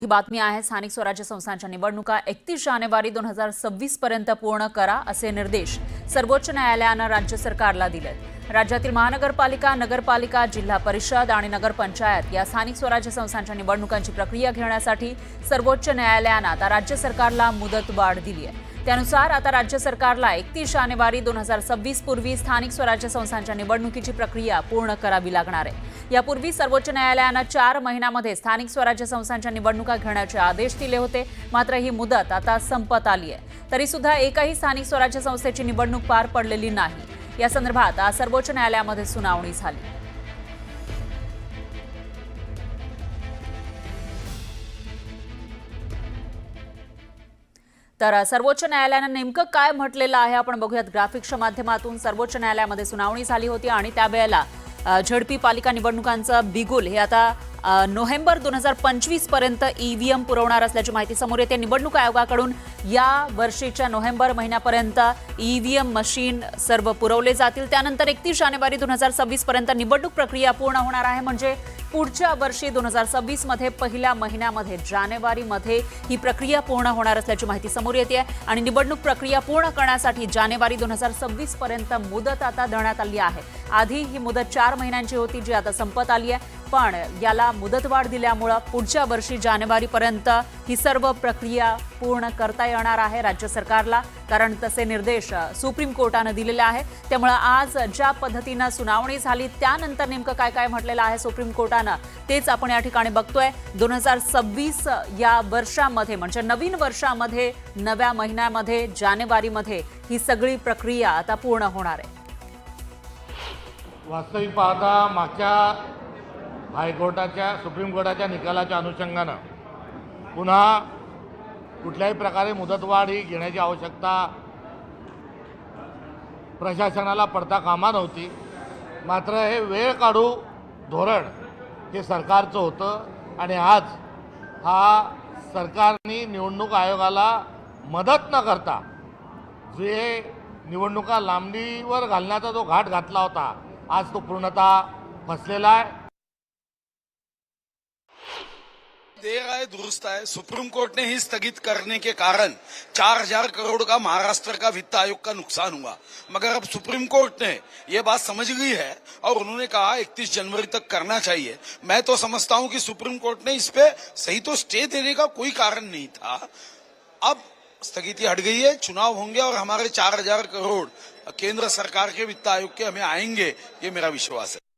ही बातमी आहे स्थानिक स्वराज्य संस्थांच्या निवडणुका 31 जानेवारी 2026 पर्यंत पूर्ण करा असे निर्देश सर्वोच्च न्यायालयाने राज्य सरकारला दिलेत। राज्यातील महानगरपालिका, नगरपालिका, जिल्हा परिषद आणि नगरपंचायत या स्थानिक स्वराज्य संस्थांच्या निवडणुकांची प्रक्रिया घेण्यासाठी सर्वोच्च न्यायालयाने आता राज्य सरकारला मुदतवाढ दिली आहे। त्यानुसार आता राज्य सरकारला 31 जानेवारी 2026 पूर्वी स्थानिक स्वराज्य संस्थांच्या निवडणुकीची प्रक्रिया पूर्ण करावी लागणार आहे। यापूर्वी सर्वोच्च न्यायालयाने 4 महिन्यांमध्ये स्थानिक स्वराज्य संस्थांच्या निवडणुका घेण्याचे आदेश दिले होते। मात्र ही मुदत आता संपत आली आहे। तरी सुद्धा एकही स्थानिक स्वराज्य संस्थेची निवडणूक पार पडलेली नाही। या संदर्भात आज सर्वोच्च न्यायालयामध्ये सुनावणी झाली। तर सर्वोच्च न्यायालयाने नेमकं काय म्हटलेलं आहे आपण बघूयात। ग्राफिक्सच्या माध्यमातून सर्वोच्च न्यायालयामध्ये सुनावणी झाली होती आणि त्यावेळेला झडपी पालिका निवडणुकांचं बिगुल हे आता नोव्हेंबर 2025 पर्यंत ईव्हीएम पुरवणार असल्याची माहिती समोर येते। निवडणूक आयोगाकडून या वर्षीच्या नोव्हेंबर महिन्यापर्यंत ईव्हीएम मशीन सर्व पुरवले जातील। त्यानंतर 31 जानेवारी 2026 पर्यंत निवडणूक प्रक्रिया पूर्ण होणार आहे। म्हणजे पुढच्या वर्षी 2026 मध्ये पहिल्या महिन्यामध्ये जानेवारीमध्ये ही प्रक्रिया पूर्ण होणार असल्याची माहिती समोर येते आणि निवडणूक प्रक्रिया पूर्ण करण्यासाठी जानेवारी 2026 पर्यंत मुदत आता देण्यात आली आहे। आधी ही मुदत 4 महिन्यांची होती जी आता संपत आली आहे, पण याला मुदतवाढ दिल्यामुळे पुढच्या वर्षी जानेवारीपर्यंत ही सर्व प्रक्रिया पूर्ण करता येणार आहे राज्य सरकारला, कारण तसे निर्देश सुप्रीम कोर्टाने दिलेले आहेत। त्यामुळे आज ज्या पद्धतीने सुनावणी झाली त्यानंतर नेमकं काय काय म्हटलेलं आहे सुप्रीम कोर्टाने तेच आपण या ठिकाणी बघतोय। 2026 या वर्षामध्ये म्हणजे नवीन वर्षामध्ये नव्या महिन्यामध्ये जानेवारीमध्ये ही सगळी प्रक्रिया आता पूर्ण होणार आहे। वास्तविक पाहता मागच्या हायकोर्टाच्या सुप्रीम कोर्टाच्या निकालाच्या अनुषंगाने पुन्हा कुठल्याही प्रकारे मुदतवाढ ही घेण्याची आवश्यकता प्रशासनाला पडता कामा नव्हती। मात्र हे वेळ काढू धोरण हे सरकारचं होतं आणि आज हा सरकारने निवडणूक आयोगाला मदत न करता जे निवडणुका लांबणीवर घालण्याचा जो घाट घातला होता आज तो पूर्णतः फसलेला आहे। देर है दुरुस्त है। सुप्रीम कोर्ट ने ही स्थगित करने के कारण 4000 करोड़ का महाराष्ट्र का वित्त आयोग का नुकसान हुआ। मगर अब सुप्रीम कोर्ट ने ये बात समझ गई है और उन्होंने कहा 31 जनवरी तक करना चाहिए। मैं तो समझता हूं कि सुप्रीम कोर्ट ने इस पे सही तो स्टे देने का कोई कारण नहीं था। अब स्थगिति हट गई है, चुनाव होंगे और हमारे 4000 करोड़ केंद्र सरकार के वित्त आयोग के हमें आएंगे, ये मेरा विश्वास है।